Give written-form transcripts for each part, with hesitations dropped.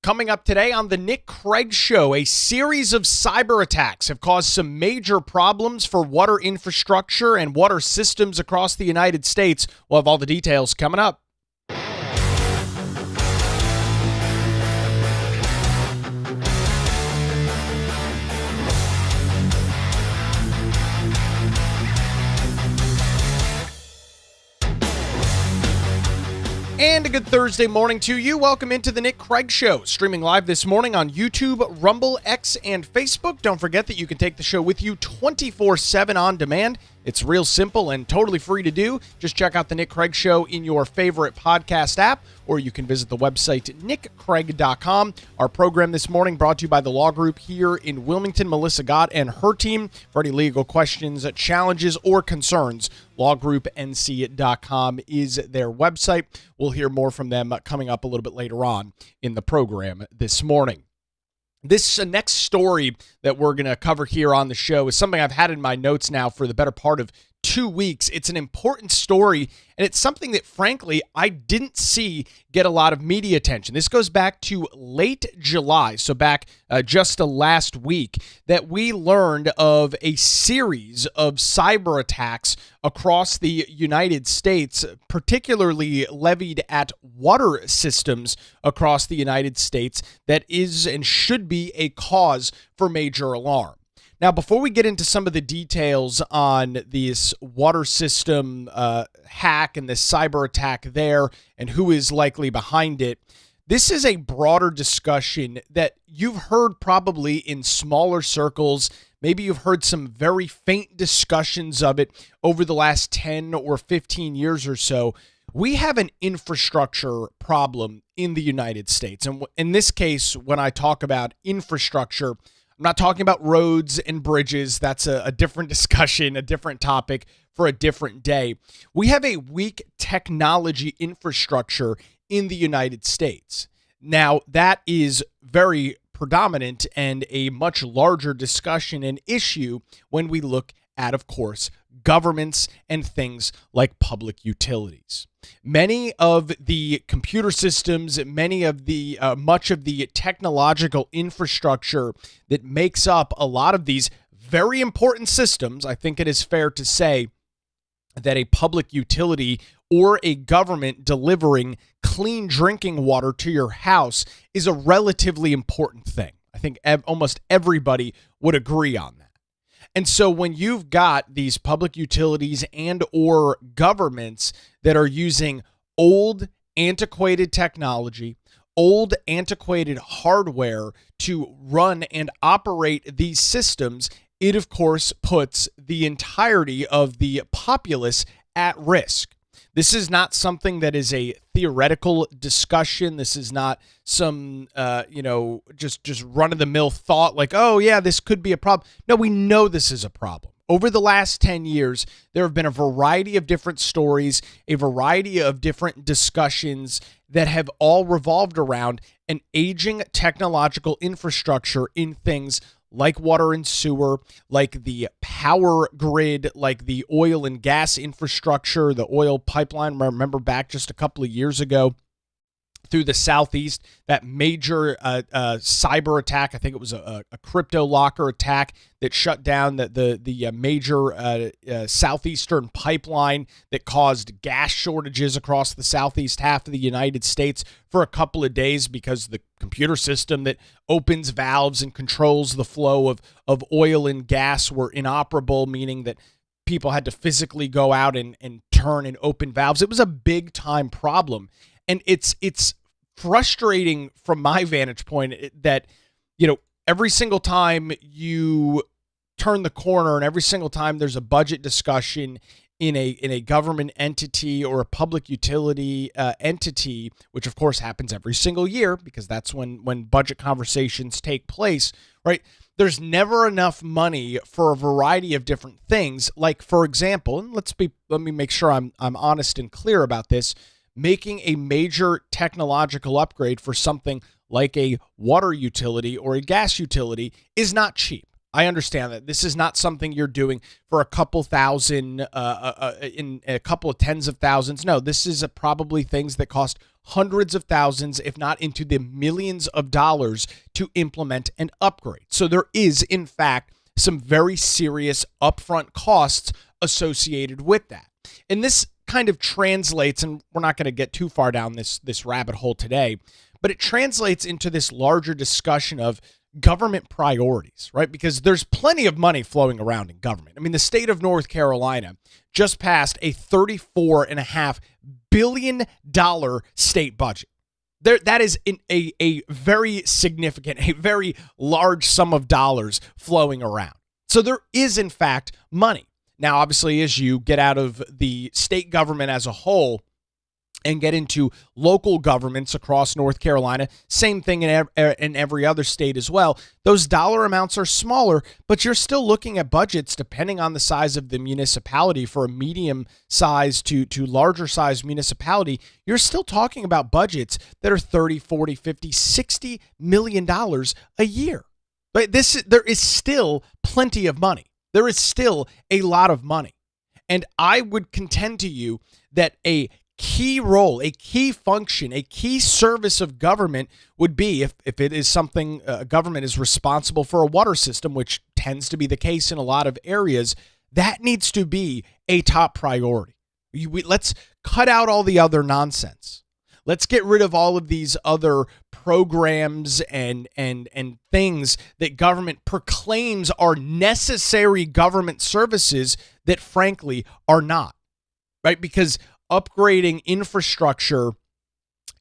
Coming up today on the Nick Craig Show, a series of cyber attacks have caused some major problems for water infrastructure and water systems across the United States. We'll have all the details coming up. And a good Thursday morning to you. Welcome into the Nick Craig Show, streaming live this morning on YouTube, Rumble, X, and Facebook. Don't forget that you can take the show with you 24/7 on demand. It's real simple and totally free to do. Just check out the Nick Craig Show in your favorite podcast app, or you can visit the website nickcraig.com. Our program this morning brought to you by the Law Group here in Wilmington. Melissa Gott and her team for any legal questions, challenges, or concerns. LawGroupNC.com is their website. We'll hear more from them coming up a little bit later on in the program this morning. This next story that we're going to cover here on the show is something I've had in my notes now for the better part of 2 weeks. It's an important story, and it's something that, frankly, I didn't see get a lot of media attention. This goes back to late July, so back just last week, that we learned of a series of cyber attacks across the United States, particularly levied at water systems across the United States, that is and should be a cause for major alarm. Now, before we get into some of the details on this water system hack and this cyber attack there and who is likely behind it, this is a broader discussion that you've heard probably in smaller circles. Maybe you've heard some very faint discussions of it over the last 10 or 15 years or so. We have an infrastructure problem in the United States. And in this case, when I talk about infrastructure, I'm not talking about roads and bridges. That's a different discussion, a different topic for a different day. We have a weak technology infrastructure in the United States. Now, that is very predominant and a much larger discussion and issue when we look at, of course, governments and things like public utilities. Many of the computer systems, much of the technological infrastructure that makes up a lot of these very important systems, I think it is fair to say that a public utility or a government delivering clean drinking water to your house is a relatively important thing. I think almost everybody would agree on that. And so when you've got these public utilities and or governments that are using old, antiquated technology, old, antiquated hardware to run and operate these systems, it, of course, puts the entirety of the populace at risk. This is not something that is a theoretical discussion. This is not some, just run-of-the-mill thought like, oh, yeah, this could be a problem. No, we know this is a problem. Over the last 10 years, there have been a variety of different stories, a variety of different discussions that have all revolved around an aging technological infrastructure in things like water and sewer, like the power grid, like the oil and gas infrastructure, the oil pipeline. Remember back just a couple of years ago through the Southeast, that major cyber attack. I think it was a crypto locker attack that shut down the major Southeastern pipeline that caused gas shortages across the Southeast half of the United States for a couple of days because the computer system that opens valves and controls the flow of oil and gas were inoperable, meaning that people had to physically go out and turn and open valves. It was a big time problem. And it's frustrating from my vantage point that, every single time you turn the corner and every single time there's a budget discussion in a government entity or a public utility entity, which of course happens every single year because that's when budget conversations take place, right? There's never enough money for a variety of different things. Like, for example, and let me make sure I'm honest and clear about this. Making a major technological upgrade for something like a water utility or a gas utility is not cheap. I understand that this is not something you're doing for a couple thousand, in a couple of tens of thousands. No, this is probably things that cost hundreds of thousands, if not into the millions of dollars to implement and upgrade. So there is, in fact, some very serious upfront costs associated with that. And this kind of translates, and we're not going to get too far down this rabbit hole today, but it translates into this larger discussion of government priorities, right? Because there's plenty of money flowing around in government. I mean, the state of North Carolina just passed a $34.5 billion state budget. That is a very significant, a very large sum of dollars flowing around. So there is, in fact, money. Now, obviously, as you get out of the state government as a whole and get into local governments across North Carolina, same thing in every other state as well, those dollar amounts are smaller, but you're still looking at budgets, depending on the size of the municipality, for a medium-sized to larger-sized municipality, you're still talking about budgets that are $30, $40, $50, $60 million a year. But there is still plenty of money. There is still a lot of money. And I would contend to you that a key role, a key function, a key service of government would be, if it is something government is responsible for a water system, which tends to be the case in a lot of areas, that needs to be a top priority. Let's cut out all the other nonsense. Let's get rid of all of these other programs and things that government proclaims are necessary government services that frankly are not, right? Because upgrading infrastructure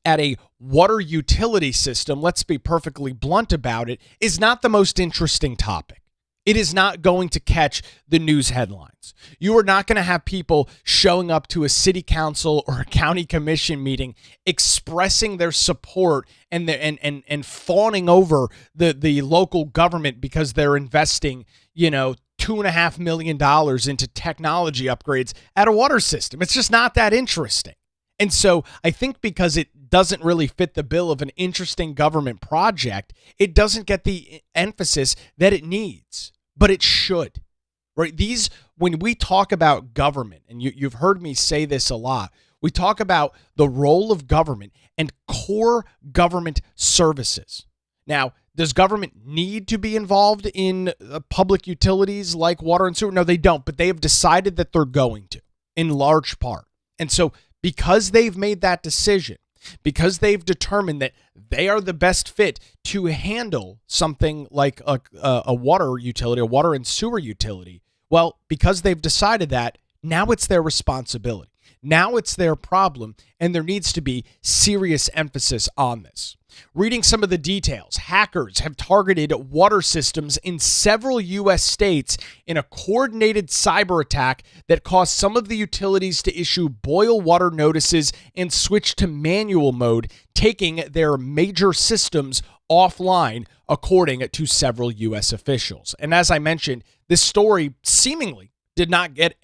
at a water utility system, let's be perfectly blunt about it, is not the most interesting topic. It is not going to catch the news headlines. You are not going to have people showing up to a city council or a county commission meeting expressing their support and fawning over the local government because they're investing, $2.5 million into technology upgrades at a water system. It's just not that interesting. And so I think because it doesn't really fit the bill of an interesting government project, it doesn't get the emphasis that it needs, but it should, right? When we talk about government, and you've heard me say this a lot, we talk about the role of government and core government services. Now, does government need to be involved in public utilities like water and sewer? No, they don't, but they have decided that they're going to, in large part. And so because they've made that decision, because they've determined that they are the best fit to handle something like a water utility, a water and sewer utility, well, because they've decided that, now it's their responsibility. Now it's their problem, and there needs to be serious emphasis on this. Reading some of the details, hackers have targeted water systems in several U.S. states in a coordinated cyber attack that caused some of the utilities to issue boil water notices and switch to manual mode, taking their major systems offline, according to several U.S. officials. And as I mentioned, this story seemingly did not get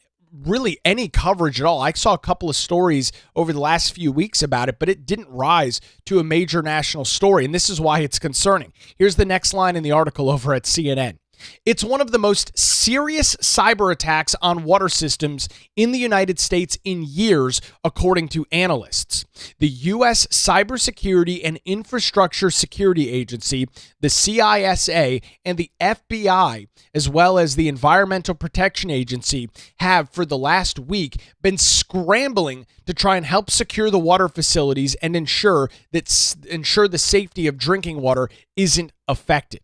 really any coverage at all. I saw a couple of stories over the last few weeks about it, but it didn't rise to a major national story, and this is why it's concerning. Here's the next line in the article over at CNN. It's one of the most serious cyber attacks on water systems in the United States in years, according to analysts. The U.S. Cybersecurity and Infrastructure Security Agency, the CISA, and the FBI, as well as the Environmental Protection Agency, have for the last week been scrambling to try and help secure the water facilities and ensure the safety of drinking water isn't affected.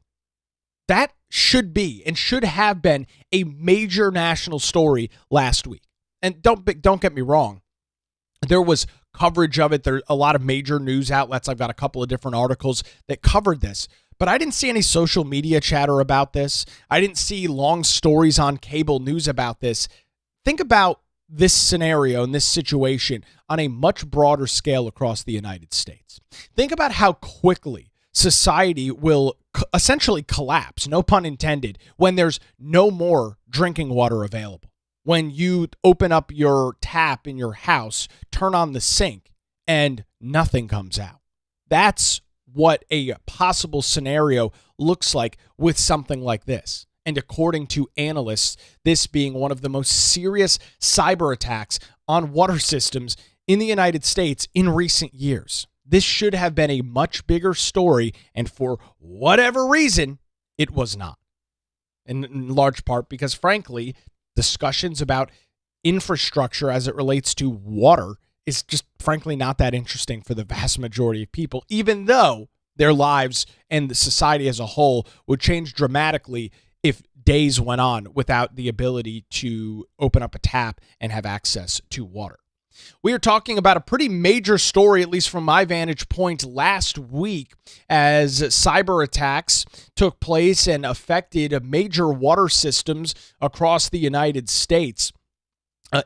That should be and should have been a major national story last week. And don't get me wrong, there was coverage of it. There are a lot of major news outlets. I've got a couple of different articles that covered this, but I didn't see any social media chatter about this. I didn't see long stories on cable news about this. Think about this scenario and this situation on a much broader scale across the United States. Think about how quickly society will essentially collapse, no pun intended, when there's no more drinking water available. When you open up your tap in your house, turn on the sink, and nothing comes out. That's what a possible scenario looks like with something like this. and according to analysts, this being one of the most serious cyber attacks on water systems in the United States in recent years. This should have been a much bigger story, and for whatever reason, it was not. In large part because, frankly, discussions about infrastructure as it relates to water is just, frankly, not that interesting for the vast majority of people, even though their lives and the society as a whole would change dramatically if days went on without the ability to open up a tap and have access to water. We are talking about a pretty major story, at least from my vantage point, last week as cyber attacks took place and affected major water systems across the United States.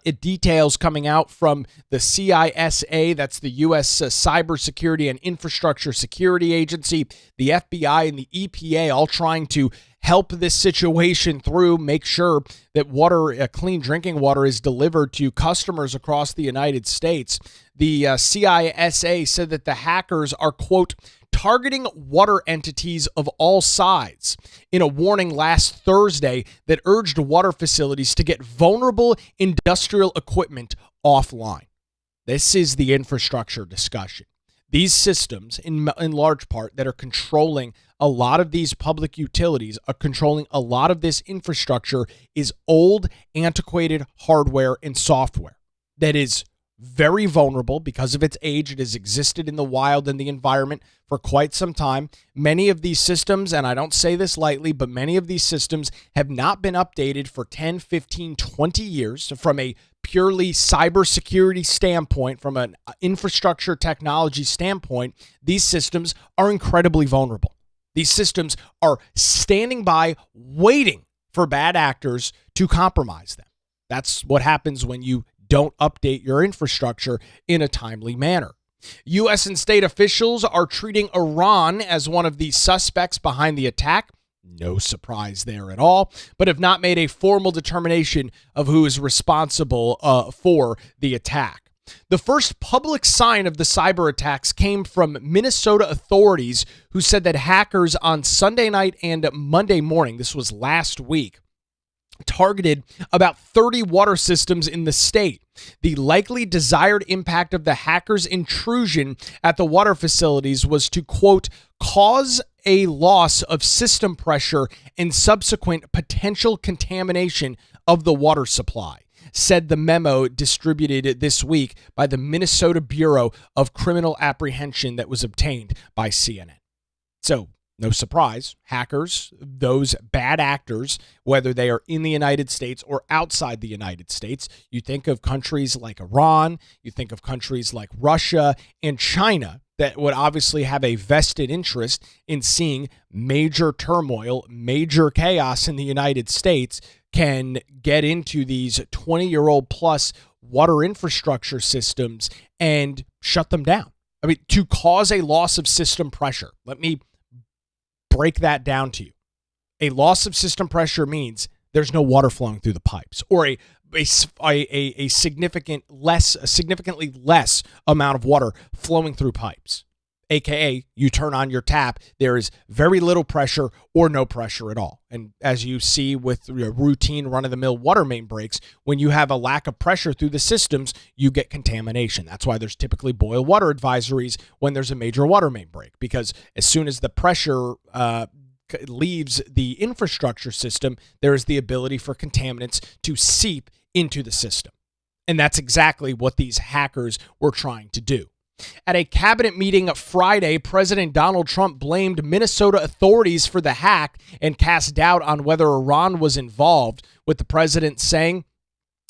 It details coming out from the CISA, that's the U.S. Cybersecurity and Infrastructure Security Agency, the FBI, and the EPA, all trying to help this situation through, make sure that water, clean drinking water, is delivered to customers across the United States. The CISA said that the hackers are, quote, targeting water entities of all sides in a warning last Thursday that urged water facilities to get vulnerable industrial equipment offline. This is the infrastructure discussion. These systems, in large part, that are controlling a lot of these public utilities, are controlling a lot of this infrastructure, is old, antiquated hardware and software that is very vulnerable because of its age. It has existed in the wild and the environment for quite some time. Many of these systems, and I don't say this lightly, but many of these systems have not been updated for 10, 15, 20 years. So from a purely cybersecurity standpoint, from an infrastructure technology standpoint, these systems are incredibly vulnerable. These systems are standing by, waiting for bad actors to compromise them. That's what happens when you don't update your infrastructure in a timely manner. U.S. and state officials are treating Iran as one of the suspects behind the attack. No surprise there at all, but have not made a formal determination of who is responsible for the attack. The first public sign of the cyber attacks came from Minnesota authorities, who said that hackers on Sunday night and Monday morning, this was last week, targeted about 30 water systems in the state. The likely desired impact of the hackers' intrusion at the water facilities was to, quote, cause a loss of system pressure and subsequent potential contamination of the water supply, said the memo distributed this week by the Minnesota Bureau of Criminal Apprehension that was obtained by CNN. So, no surprise, hackers, those bad actors, whether they are in the United States or outside the United States, you think of countries like Iran, you think of countries like Russia and China that would obviously have a vested interest in seeing major turmoil, major chaos in the United States, can get into these 20-year-old plus water infrastructure systems and shut them down. I mean, to cause a loss of system pressure. Let me break that down to you. A loss of system pressure means there's no water flowing through the pipes, or a significantly less amount of water flowing through pipes. AKA, you turn on your tap, there is very little pressure or no pressure at all. And as you see with routine run-of-the-mill water main breaks, when you have a lack of pressure through the systems, you get contamination. That's why there's typically boil water advisories when there's a major water main break, because as soon as the pressure leaves the infrastructure system, there is the ability for contaminants to seep into the system. And that's exactly what these hackers were trying to do. At a cabinet meeting Friday, President Donald Trump blamed Minnesota authorities for the hack and cast doubt on whether Iran was involved, with the president saying,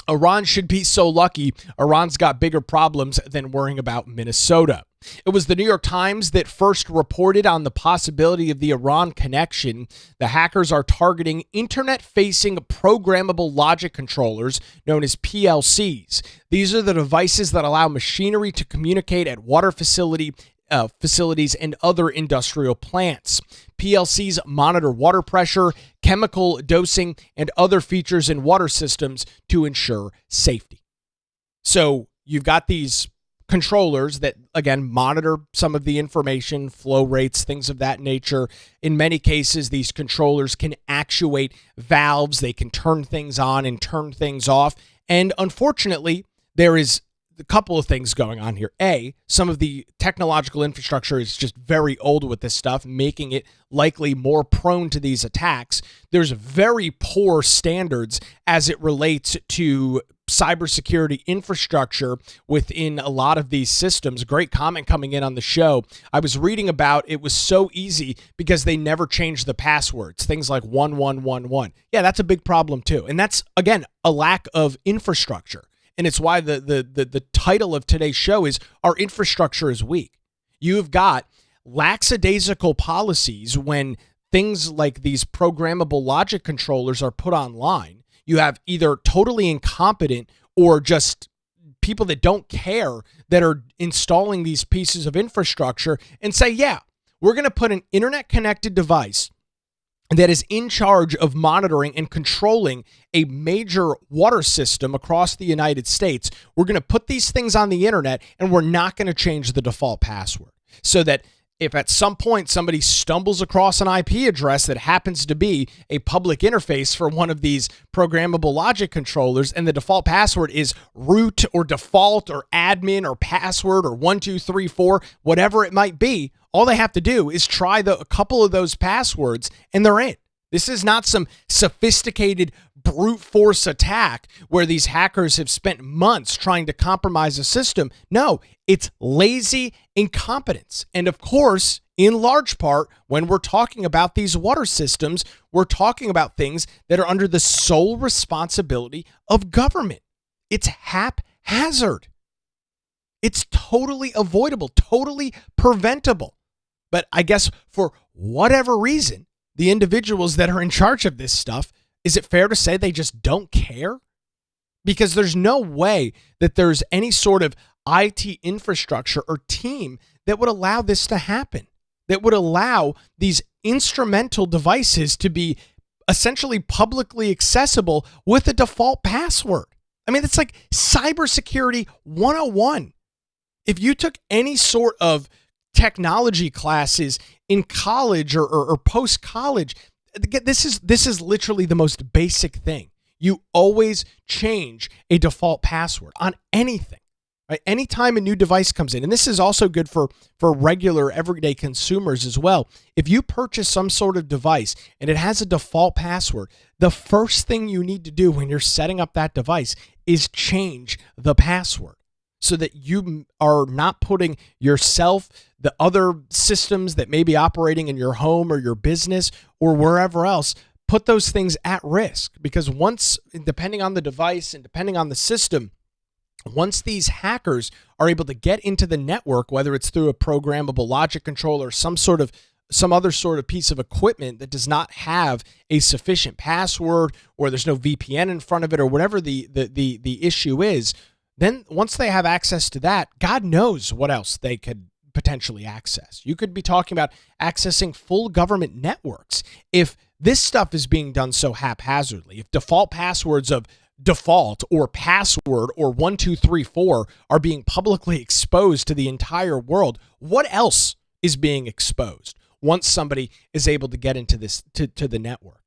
Iran should be so lucky. Iran's got bigger problems than worrying about Minnesota. It was the New York Times that first reported on the possibility of the Iran connection. The hackers are targeting internet-facing programmable logic controllers known as PLCs. These are the devices that allow machinery to communicate at water facilities and other industrial plants. PLCs monitor water pressure, chemical dosing, and other features in water systems to ensure safety. So you've got these controllers that, again, monitor some of the information, flow rates, things of that nature. In many cases, these controllers can actuate valves. They can turn things on and turn things off. And unfortunately, there is a couple of things going on here. A, some of the technological infrastructure is just very old with this stuff, making it likely more prone to these attacks. There's very poor standards as it relates to cybersecurity infrastructure within a lot of these systems. Great comment coming in on the show. I was reading about it was so easy because they never changed the passwords. Things like 1111. Yeah, that's a big problem too. And that's, again, a lack of infrastructure. And it's why the title of today's show is Our Infrastructure is Weak. You've got lackadaisical policies when things like these programmable logic controllers are put online. You have either totally incompetent or just people that don't care that are installing these pieces of infrastructure and say, yeah, we're going to put an internet-connected device that is in charge of monitoring and controlling a major water system across the United States. We're going to put these things on the internet, and we're not going to change the default password. So that if at some point somebody stumbles across an IP address that happens to be a public interface for one of these programmable logic controllers, and the default password is root or default or admin or password or 1234, whatever it might be, all they have to do is try a couple of those passwords and they're in. This is not some sophisticated brute force attack where these hackers have spent months trying to compromise a system. No, it's lazy incompetence. And of course, in large part, when we're talking about these water systems, we're talking about things that are under the sole responsibility of government. It's haphazard. It's totally avoidable, totally preventable. But I guess for whatever reason, the individuals that are in charge of this stuff, is it fair to say they just don't care? Because there's no way that there's any sort of IT infrastructure or team that would allow this to happen, that would allow these instrumental devices to be essentially publicly accessible with a default password. I mean, it's like cybersecurity 101. If you took any sort of technology classes in college or post-college, this is literally the most basic thing. You always change a default password on anything, right? Anytime a new device comes in, and this is also good for regular everyday consumers as well. If you purchase some sort of device and it has a default password, the first thing you need to do when you're setting up that device is change the password, so that you are not putting yourself, the other systems that may be operating in your home or your business or wherever else, put those things at risk. Because once, depending on the device and depending on the system, once these hackers are able to get into the network, whether it's through a programmable logic controller, some other sort of piece of equipment that does not have a sufficient password, or there's no VPN in front of it, or whatever the issue is, then once they have access to that, God knows what else they could potentially access. You could be talking about accessing full government networks. If this stuff is being done so haphazardly, if default passwords of default or password or 1234 are being publicly exposed to the entire world, what else is being exposed once somebody is able to get into this to the network?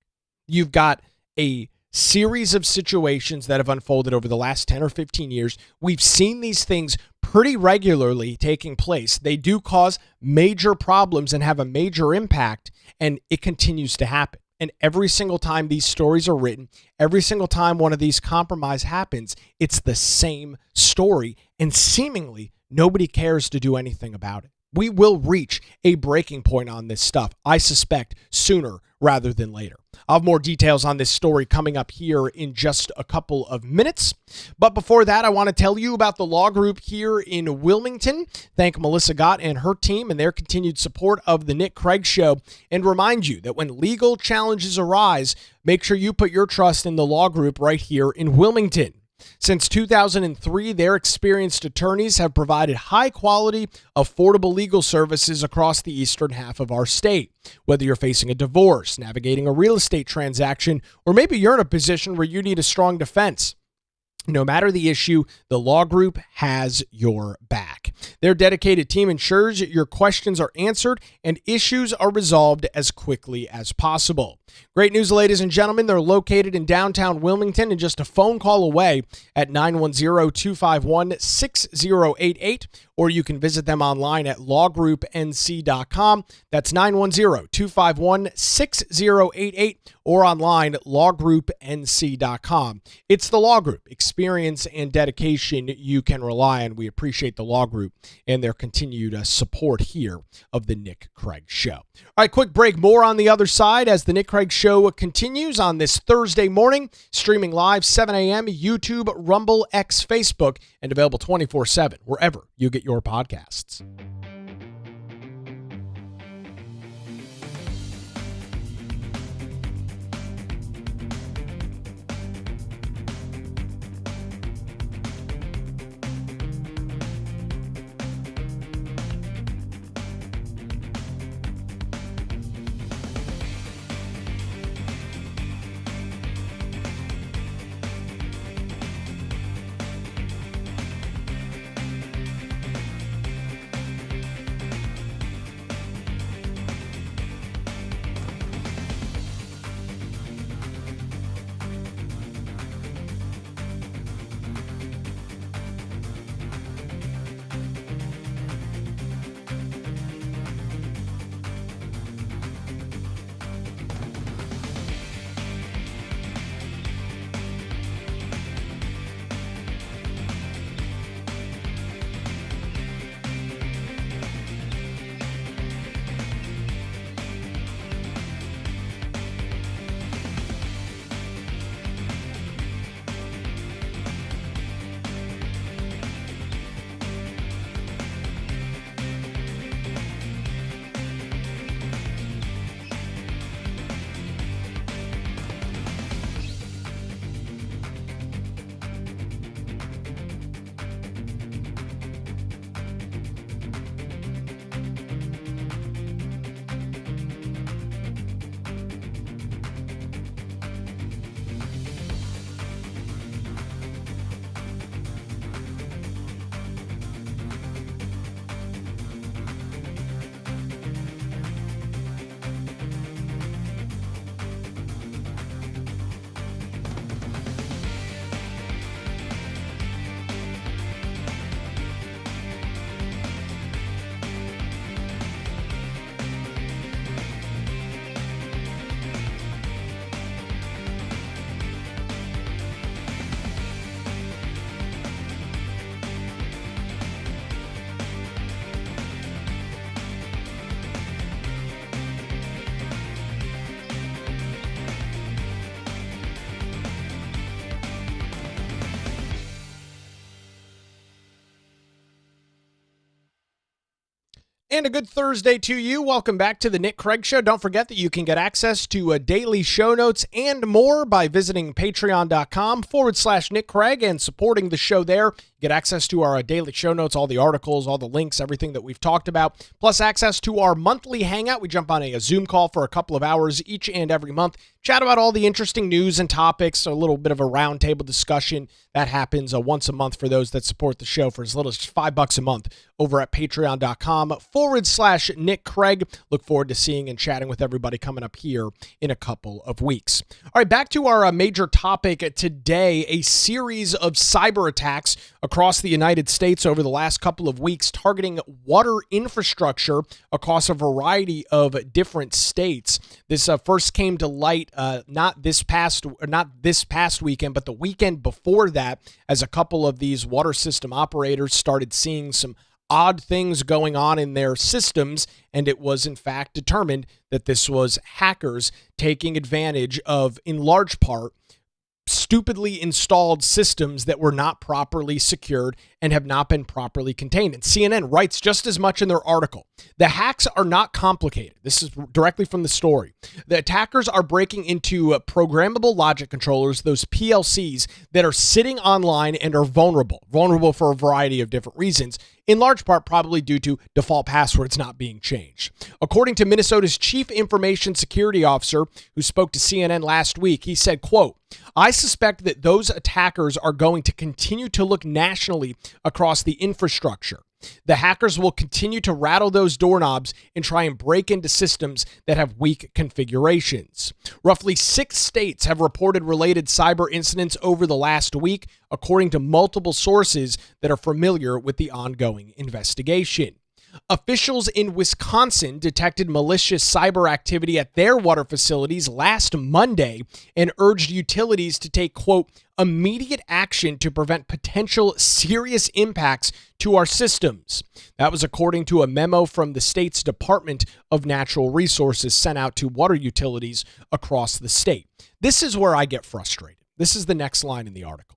You've got a series of situations that have unfolded over the last 10 or 15 years. We've seen these things pretty regularly taking place. They do cause major problems and have a major impact, and it continues to happen. And every single time these stories are written, every single time one of these compromise happens, it's the same story, and seemingly nobody cares to do anything about it. We will reach a breaking point on this stuff, I suspect, sooner rather than later. I'll have more details on this story coming up here in just a couple of minutes. But before that, I want to tell you about the law group here in Wilmington. Thank Melissa Gott and her team and their continued support of the Nick Craig Show, and remind you that when legal challenges arise, make sure you put your trust in the law group right here in Wilmington. Since 2003, their experienced attorneys have provided high-quality, affordable legal services across the eastern half of our state. Whether you're facing a divorce, navigating a real estate transaction, or maybe you're in a position where you need a strong defense, No matter the issue, the Law Group has your back. Their dedicated team ensures your questions are answered and issues are resolved as quickly as possible. Great news, ladies and gentlemen. They're located in downtown Wilmington and just a phone call away at 910-251-6088, or you can visit them online at lawgroupnc.com. That's 910-251-6088, or online lawgroupnc.com. It's the Law Group. Experience and dedication you can rely on. We appreciate the Law Group and their continued support here of the Nick Craig Show. All right, quick break. More on the other side as the Nick Craig Show continues on this Thursday morning, streaming live 7 a.m., YouTube, Rumble, X, Facebook, and available 24/7 wherever you get your podcasts. And a good Thursday to you. Welcome back to the Nick Craig Show. Don't forget that you can get access to daily show notes and more by visiting patreon.com/Nick Craig and supporting the show there. Get access to our daily show notes, all the articles, all the links, everything that we've talked about, plus access to our monthly hangout. We jump on a Zoom call for a couple of hours each and every month, chat about all the interesting news and topics, a little bit of a roundtable discussion. That happens once a month for those that support the show for as little as $5 a month over at patreon.com/Nick Craig. Look forward to seeing and chatting with everybody coming up here in a couple of weeks. All right, back to our major topic today, a series of cyber attacks across the United States over the last couple of weeks targeting water infrastructure across a variety of different states. This first came to light not this past weekend, but the weekend before that, as a couple of these water system operators started seeing some odd things going on in their systems, and it was in fact determined that this was hackers taking advantage of, in large part, stupidly installed systems that were not properly secured and have not been properly contained. And CNN writes just as much in their article. The hacks are not complicated. This is directly from the story. The attackers are breaking into programmable logic controllers, those PLCs that are sitting online and are vulnerable for a variety of different reasons, in large part probably due to default passwords not being changed. According to Minnesota's chief information security officer, who spoke to CNN last week, he said, quote, "I suspect that those attackers are going to continue to look nationally across the infrastructure. The hackers will continue to rattle those doorknobs and try and break into systems that have weak configurations." Roughly 6 states have reported related cyber incidents over the last week, according to multiple sources that are familiar with the ongoing investigation. Officials in Wisconsin detected malicious cyber activity at their water facilities last Monday and urged utilities to take, quote, "immediate action to prevent potential serious impacts to our systems." That was according to a memo from the state's Department of Natural Resources sent out to water utilities across the state. This is where I get frustrated. This is the next line in the article.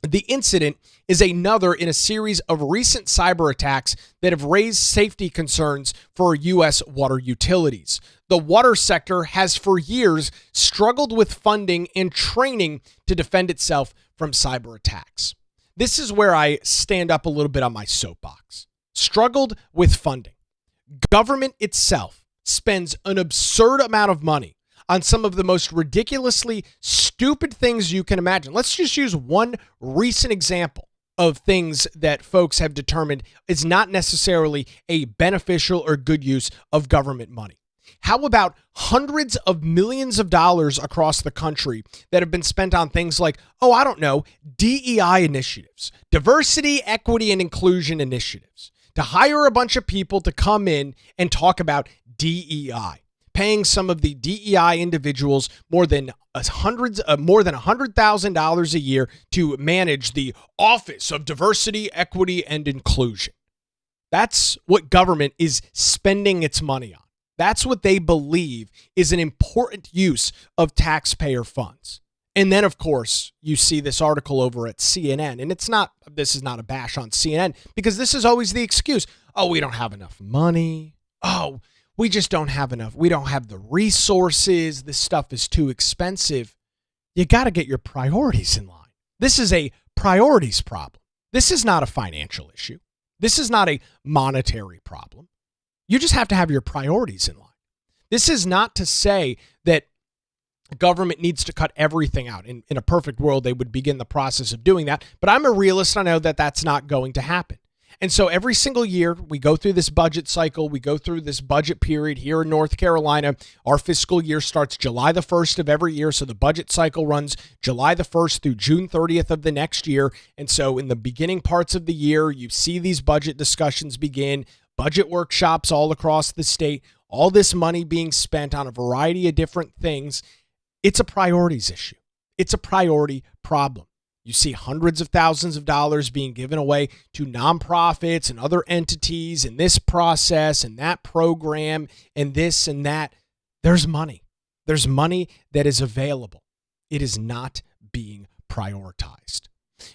The incident is another in a series of recent cyber attacks that have raised safety concerns for U.S. water utilities. The water sector has for years struggled with funding and training to defend itself from cyber attacks. This is where I stand up a little bit on my soapbox. Struggled with funding. Government itself spends an absurd amount of money on some of the most ridiculously stupid things you can imagine. Let's just use one recent example of things that folks have determined is not necessarily a beneficial or good use of government money. How about hundreds of millions of dollars across the country that have been spent on things like, DEI initiatives, diversity, equity, and inclusion initiatives, to hire a bunch of people to come in and talk about DEI. Paying some of the DEI individuals more than $100,000 a year to manage the Office of Diversity, Equity, and Inclusion. That's what government is spending its money on. That's what they believe is an important use of taxpayer funds. And then, of course, you see this article over at CNN, and this is not a bash on CNN, because this is always the excuse. Oh, we don't have enough money. Oh, we just don't have enough. We don't have the resources. This stuff is too expensive. You got to get your priorities in line. This is a priorities problem. This is not a financial issue. This is not a monetary problem. You just have to have your priorities in line. This is not to say that government needs to cut everything out. In a perfect world, they would begin the process of doing that. But I'm a realist. I know that that's not going to happen. And so every single year, we go through this budget cycle. We go through this budget period here in North Carolina. Our fiscal year starts July the 1st of every year. So the budget cycle runs July the 1st through June 30th of the next year. And so in the beginning parts of the year, you see these budget discussions begin, budget workshops all across the state, all this money being spent on a variety of different things. It's a priorities issue. It's a priority problem. You see hundreds of thousands of dollars being given away to nonprofits and other entities in this process and that program and this and that. There's money. There's money that is available. It is not being prioritized.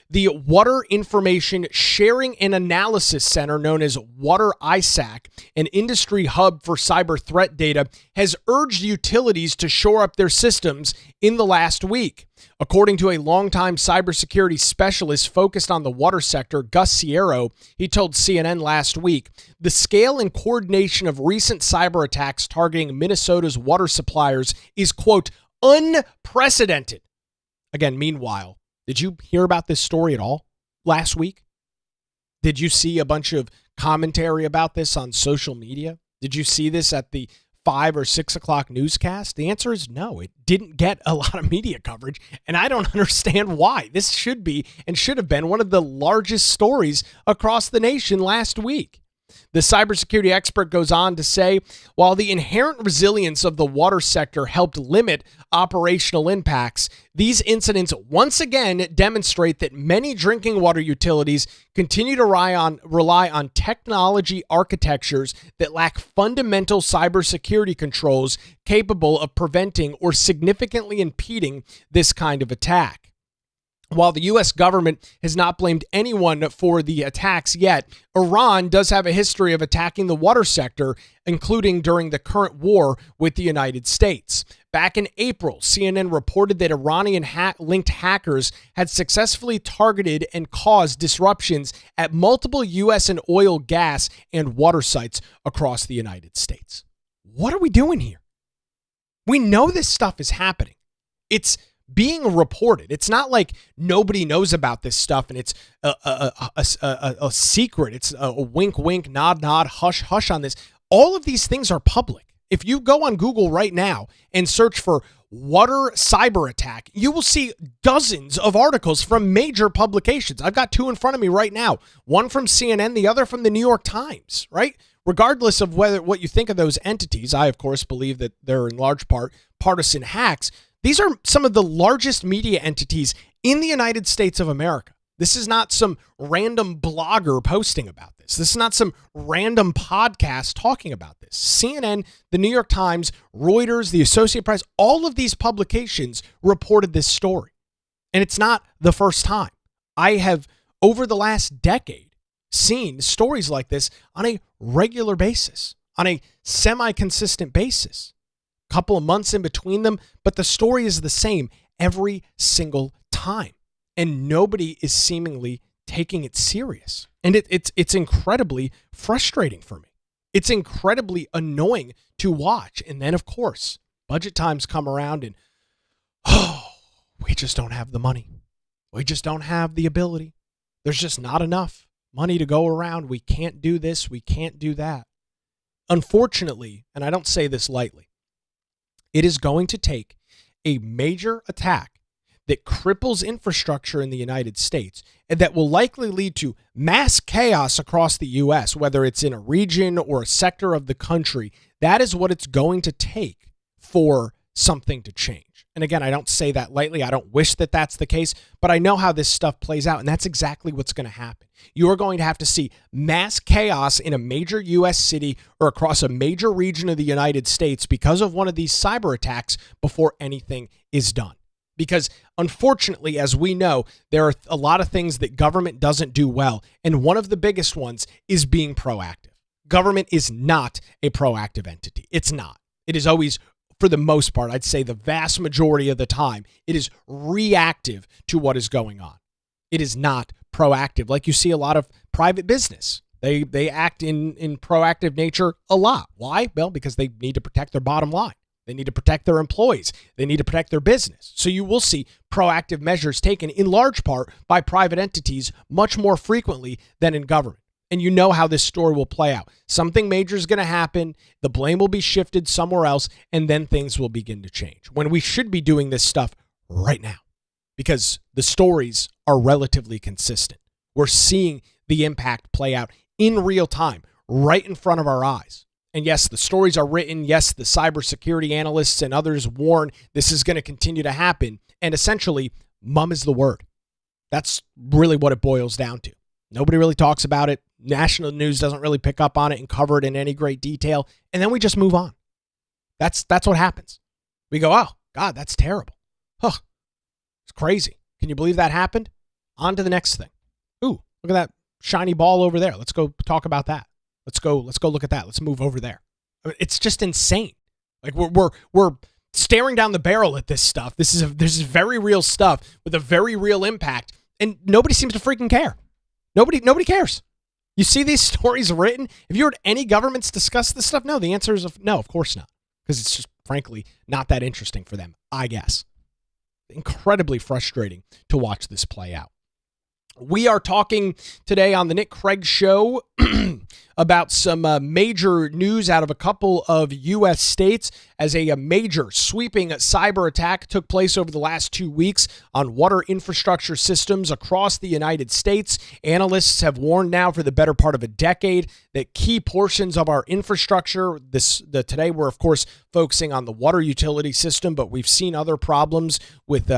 The Water Information Sharing and Analysis Center, known as Water ISAC, an industry hub for cyber threat data, has urged utilities to shore up their systems in the last week. According to a longtime cybersecurity specialist focused on the water sector, Gus Sierro, he told CNN last week, the scale and coordination of recent cyber attacks targeting Minnesota's water suppliers is, quote, unprecedented. Again, meanwhile, did you hear about this story at all last week? Did you see a bunch of commentary about this on social media? Did you see this at the 5 or 6 o'clock newscast? The answer is no. It didn't get a lot of media coverage, and I don't understand why. This should be and should have been one of the largest stories across the nation last week. The cybersecurity expert goes on to say, while the inherent resilience of the water sector helped limit operational impacts, these incidents once again demonstrate that many drinking water utilities continue to rely on technology architectures that lack fundamental cybersecurity controls capable of preventing or significantly impeding this kind of attack. While the U.S. government has not blamed anyone for the attacks yet, Iran does have a history of attacking the water sector, including during the current war with the United States. Back in April, CNN reported that Iranian-linked hackers had successfully targeted and caused disruptions at multiple U.S. and oil, gas, and water sites across the United States. What are we doing here? We know this stuff is happening. It's being reported. It's not like nobody knows about this stuff and it's a secret. It's a wink, wink, nod, nod, hush, hush on this. All of these things are public. If you go on Google right now and search for water cyber attack, you will see dozens of articles from major publications. I've got two in front of me right now, one from CNN, the other from the New York Times, right? Regardless of what you think of those entities, I, of course, believe that they're in large part partisan hacks. These are some of the largest media entities in the United States of America. This is not some random blogger posting about this. This is not some random podcast talking about this. CNN, the New York Times, Reuters, the Associated Press, all of these publications reported this story. And it's not the first time. I have, over the last decade, seen stories like this on a regular basis, on a semi-consistent basis. Couple of months in between them, but the story is the same every single time. And nobody is seemingly taking it serious. And it's incredibly frustrating for me. It's incredibly annoying to watch. And then, of course, budget times come around and, we just don't have the money. We just don't have the ability. There's just not enough money to go around. We can't do this. We can't do that. Unfortunately, and I don't say this lightly, it is going to take a major attack that cripples infrastructure in the United States and that will likely lead to mass chaos across the U.S., whether it's in a region or a sector of the country. That is what it's going to take for something to change. And again, I don't say that lightly. I don't wish that that's the case, but I know how this stuff plays out, and that's exactly what's going to happen. You are going to have to see mass chaos in a major U.S. city or across a major region of the United States because of one of these cyber attacks before anything is done. Because unfortunately, as we know, there are a lot of things that government doesn't do well, and one of the biggest ones is being proactive. Government is not a proactive entity. It's not. It is always, for the most part, I'd say the vast majority of the time, it is reactive to what is going on. It is not proactive, like you see a lot of private business. They act in proactive nature a lot. Why? Well, because they need to protect their bottom line. They need to protect their employees. They need to protect their business. So you will see proactive measures taken in large part by private entities much more frequently than in government. And you know how this story will play out. Something major is going to happen. The blame will be shifted somewhere else, and then things will begin to change. When we should be doing this stuff right now, because the stories are relatively consistent. We're seeing the impact play out in real time, right in front of our eyes. And yes, the stories are written. Yes, the cybersecurity analysts and others warn this is going to continue to happen. And essentially, mum is the word. That's really what it boils down to. Nobody really talks about it. National news doesn't really pick up on it and cover it in any great detail. And then we just move on. That's what happens. We go, oh, God, that's terrible. Huh. It's crazy. Can you believe that happened? On to the next thing. Ooh, look at that shiny ball over there. Let's go talk about that. Let's go look at that. Let's move over there. I mean, it's just insane. Like we're staring down the barrel at this stuff. This is very real stuff with a very real impact, and nobody seems to freaking care. Nobody cares. You see these stories written? Have you heard any governments discuss this stuff? No, the answer is no, of course not. Because it's just frankly not that interesting for them, I guess. Incredibly frustrating to watch this play out. We are talking today on the Nick Craig Show about some major news out of a couple of U.S. states as a major sweeping cyber attack took place over the last 2 weeks on water infrastructure systems across the United States. Analysts have warned now for the better part of a decade that key portions of our infrastructure, today we're of course focusing on the water utility system, but we've seen other problems with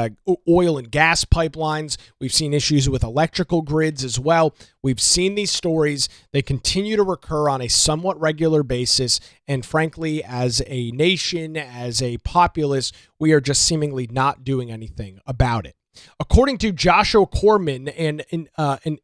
oil and gas pipelines. We've seen issues with electrical grids as well. We've seen these stories. They continue to recur on a somewhat regular basis. And frankly, as a nation, as a populace, we are just seemingly not doing anything about it. According to Joshua Corman, an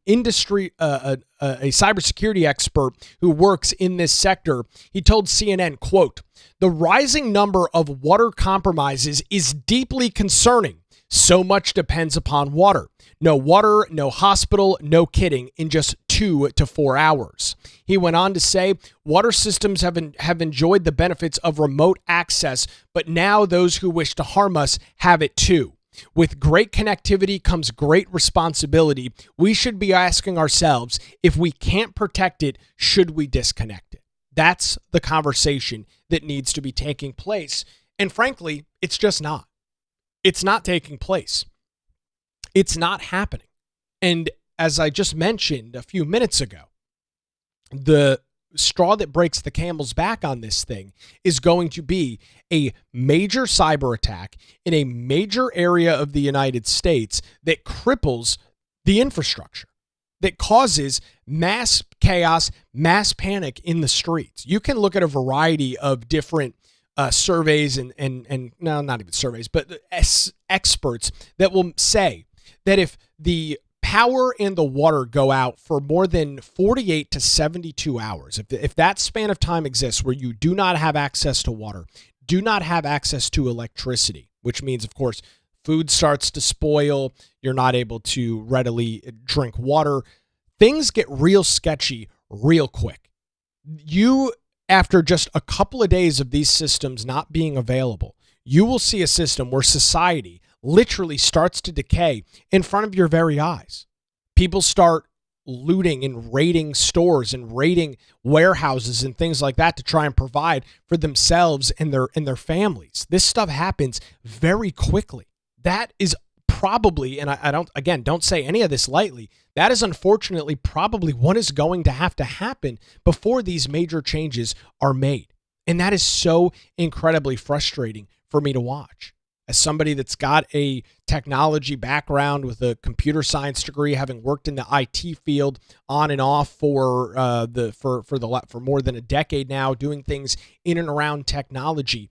industry, a cybersecurity expert who works in this sector, he told CNN, quote, "The rising number of water compromises is deeply concerning. So much depends upon water. No water, no hospital, no kidding, in just 2 to 4 hours." He went on to say, water systems have enjoyed the benefits of remote access, but now those who wish to harm us have it too. With great connectivity comes great responsibility. We should be asking ourselves, if we can't protect it, should we disconnect it? That's the conversation that needs to be taking place. And frankly, it's just not. It's not taking place. It's not happening. And as I just mentioned a few minutes ago, the straw that breaks the camel's back on this thing is going to be a major cyber attack in a major area of the United States that cripples the infrastructure, that causes mass chaos, mass panic in the streets. You can look at a variety of different surveys and no, not even surveys, but experts that will say that if the power and the water go out for more than 48 to 72 hours, if that span of time exists where you do not have access to water, do not have access to electricity, which means, of course, food starts to spoil, you're not able to readily drink water, things get real sketchy real quick. After just a couple of days of these systems not being available, you will see a system where society literally starts to decay in front of your very eyes. People start looting and raiding stores and raiding warehouses and things like that to try and provide for themselves and their families. This stuff happens very quickly. That is probably, and I don't say any of this lightly, that is unfortunately probably what is going to have to happen before these major changes are made. And that is so incredibly frustrating for me to watch. As somebody that's got a technology background with a computer science degree, having worked in the IT field on and off for more than a decade now, doing things in and around technology,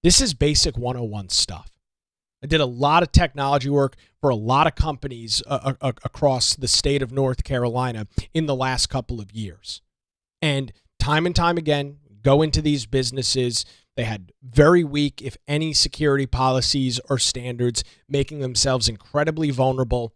this is basic 101 stuff. I did a lot of technology work for a lot of companies across the state of North Carolina in the last couple of years. And time again, go into these businesses. They had very weak, if any, security policies or standards, making themselves incredibly vulnerable.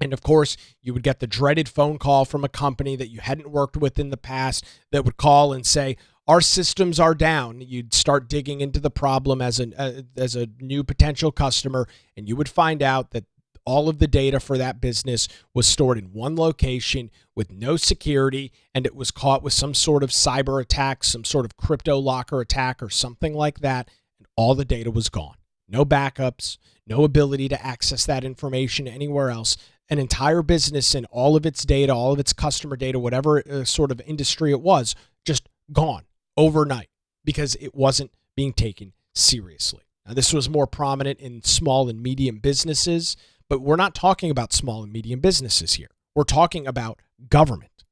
And of course, you would get the dreaded phone call from a company that you hadn't worked with in the past that would call and say, our systems are down. You'd start digging into the problem as a new potential customer, and you would find out that all of the data for that business was stored in one location with no security, and it was caught with some sort of cyber attack, some sort of crypto locker attack or something like that, and all the data was gone. No backups, no ability to access that information anywhere else. An entire business and all of its data, all of its customer data, whatever sort of industry it was, just gone overnight because it wasn't being taken seriously. Now, this was more prominent in small and medium businesses, but we're not talking about small and medium businesses here. We're talking about government.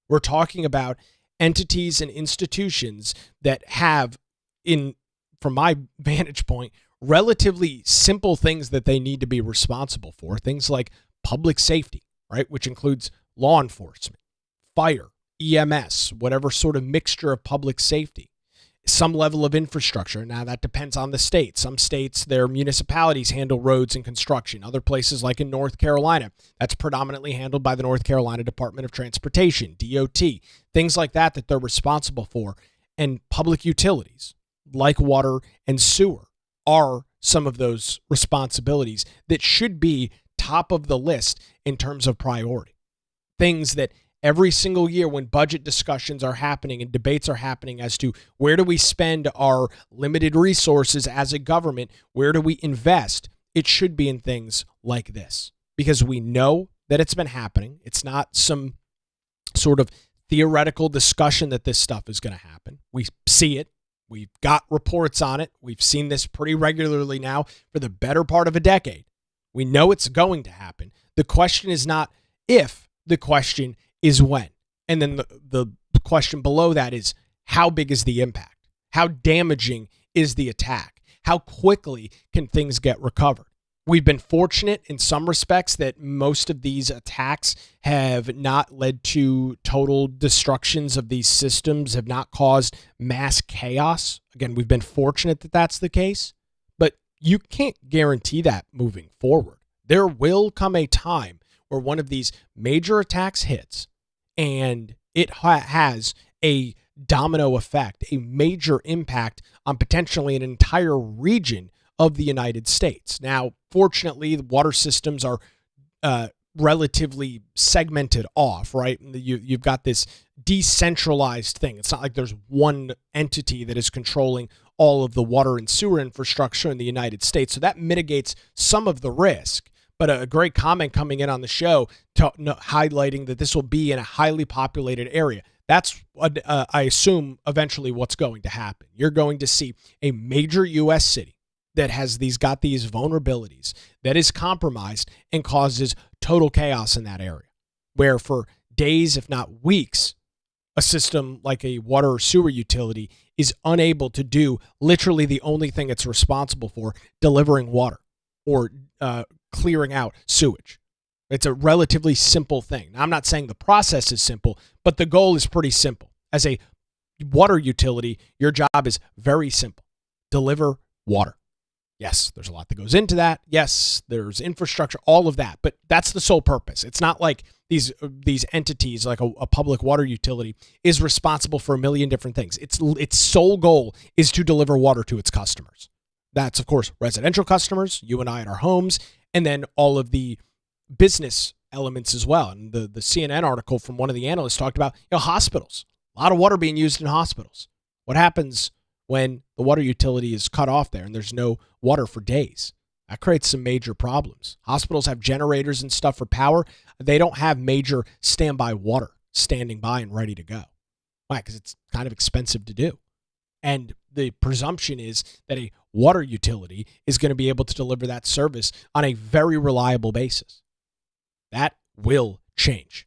We're talking about entities and institutions that have, from my vantage point, relatively simple things that they need to be responsible for. Things like public safety, right? Which includes law enforcement, fire, EMS, whatever sort of mixture of public safety, some level of infrastructure. Now, that depends on the state. Some states, their municipalities handle roads and construction. Other places, like in North Carolina, that's predominantly handled by the North Carolina Department of Transportation, DOT, things like that they're responsible for. And public utilities, like water and sewer, are some of those responsibilities that should be top of the list in terms of priority. Things that every single year when budget discussions are happening and debates are happening as to where do we spend our limited resources as a government, where do we invest, it should be in things like this. Because we know that it's been happening. It's not some sort of theoretical discussion that this stuff is going to happen. We see it. We've got reports on it. We've seen this pretty regularly now for the better part of a decade. We know it's going to happen. The question is not if, the question is when. And then the question below that is, how big is the impact? How damaging is the attack? How quickly can things get recovered? We've been fortunate in some respects that most of these attacks have not led to total destructions of these systems, have not caused mass chaos. Again, we've been fortunate that that's the case, but you can't guarantee that moving forward. There will come a time where one of these major attacks hits and it has a domino effect, a major impact on potentially an entire region of the United States. Now, fortunately, the water systems are relatively segmented off, right? You've got this decentralized thing. It's not like there's one entity that is controlling all of the water and sewer infrastructure in the United States. So that mitigates some of the risk. But a great comment coming in on the show highlighting that this will be in a highly populated area. That's, I assume, eventually what's going to happen. You're going to see a major U.S. city that has got these vulnerabilities, that is compromised and causes total chaos in that area, where for days, if not weeks, a system like a water or sewer utility is unable to do literally the only thing it's responsible for, delivering water or clearing out sewage. It's a relatively simple thing. Now, I'm not saying the process is simple, but the goal is pretty simple. As a water utility, your job is very simple. Deliver water. Yes, there's a lot that goes into that. Yes, there's infrastructure, all of that, but that's the sole purpose. It's not like these entities, like a public water utility, is responsible for a million different things. Its sole goal is to deliver water to its customers. That's, of course, residential customers, you and I at our homes, and then all of the business elements as well. And the CNN article from one of the analysts talked about, hospitals. A lot of water being used in hospitals. What happens when the water utility is cut off there and there's no water for days? That creates some major problems. Hospitals have generators and stuff for power. They don't have major standby water standing by and ready to go. Why? Because it's kind of expensive to do. And the presumption is that a water utility is going to be able to deliver that service on a very reliable basis. That will change.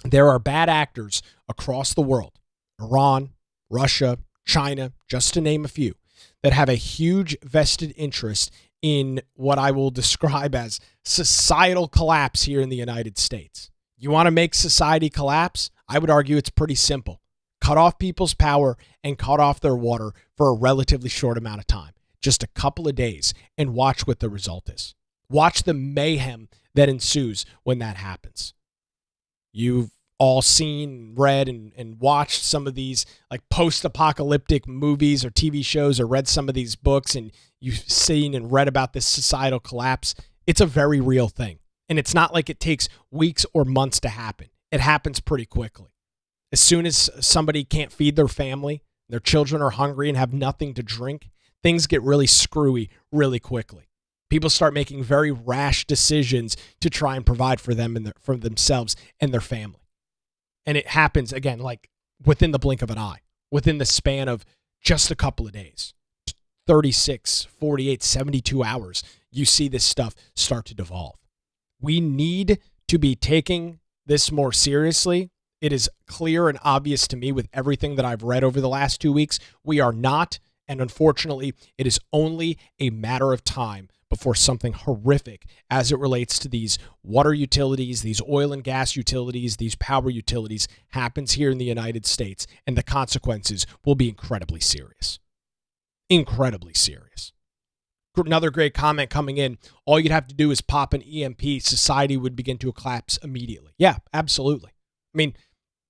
There are bad actors across the world, Iran, Russia, China, just to name a few, that have a huge vested interest in what I will describe as societal collapse here in the United States. You want to make society collapse? I would argue it's pretty simple. Cut off people's power and cut off their water for a relatively short amount of time, just a couple of days, and watch what the result is. Watch the mayhem that ensues when that happens. You've all seen, read, and watched some of these like post-apocalyptic movies or TV shows, or read some of these books, and you've seen and read about this societal collapse. It's a very real thing. And it's not like it takes weeks or months to happen. It happens pretty quickly. As soon as somebody can't feed their family, their children are hungry and have nothing to drink, things get really screwy really quickly. People start making very rash decisions to try and provide for them and for themselves and their family. And it happens, again, like within the blink of an eye, within the span of just a couple of days, 36, 48, 72 hours, you see this stuff start to devolve. We need to be taking this more seriously. It is clear and obvious to me with everything that I've read over the last 2 weeks. We are not, and unfortunately, it is only a matter of time before something horrific as it relates to these water utilities, these oil and gas utilities, these power utilities happens here in the United States, and the consequences will be incredibly serious. Incredibly serious. Another great comment coming in. All you'd have to do is pop an EMP, society would begin to collapse immediately. Yeah, absolutely. I mean,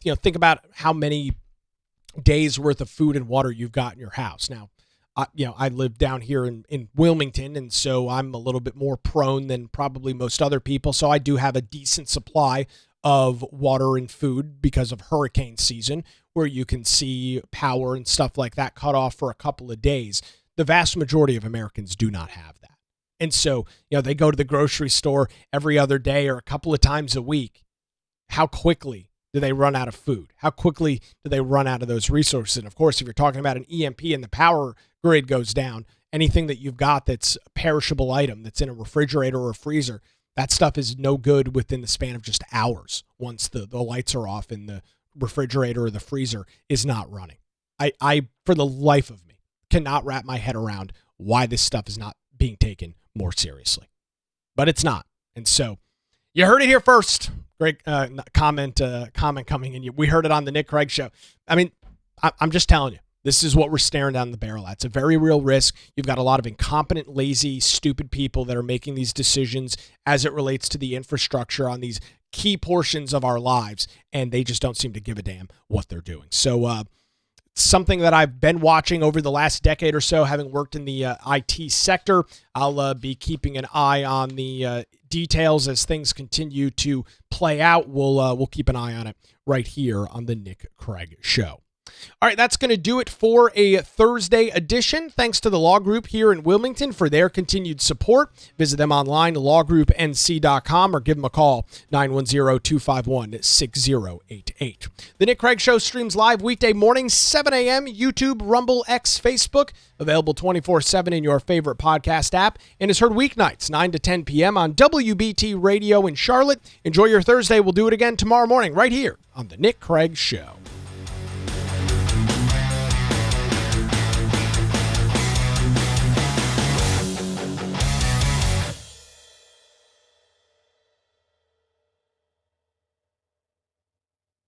think about how many days worth of food and water you've got in your house. Now, I live down here in Wilmington, and so I'm a little bit more prone than probably most other people. So I do have a decent supply of water and food because of hurricane season, where you can see power and stuff like that cut off for a couple of days. The vast majority of Americans do not have that. And so, they go to the grocery store every other day or a couple of times a week. How quickly do they run out of food? How quickly do they run out of those resources? And of course, if you're talking about an EMP and the power grid goes down, anything that you've got that's a perishable item that's in a refrigerator or a freezer, that stuff is no good within the span of just hours once the lights are off and the refrigerator or the freezer is not running. I, for the life of me, cannot wrap my head around why this stuff is not being taken more seriously. but it's not. And so you heard it here first. Great comment coming in. We heard it on the Nick Craig Show. I mean, I'm just telling you, this is what we're staring down the barrel at. It's a very real risk. You've got a lot of incompetent, lazy, stupid people that are making these decisions as it relates to the infrastructure on these key portions of our lives, and they just don't seem to give a damn what they're doing. So something that I've been watching over the last decade or so, having worked in the IT sector. I'll be keeping an eye on the details as things continue to play out. We'll keep an eye on it right here on the Nick Craig Show. All right, that's going to do it for a Thursday edition. Thanks to the Law Group here in Wilmington for their continued support. Visit them online, lawgroupnc.com, or give them a call, 910-251-6088. The Nick Craig Show streams live weekday mornings, 7 a.m., YouTube, Rumble, X, Facebook, available 24/7 in your favorite podcast app, and is heard weeknights, 9 to 10 p.m. on WBT Radio in Charlotte. Enjoy your Thursday. We'll do it again tomorrow morning right here on The Nick Craig Show.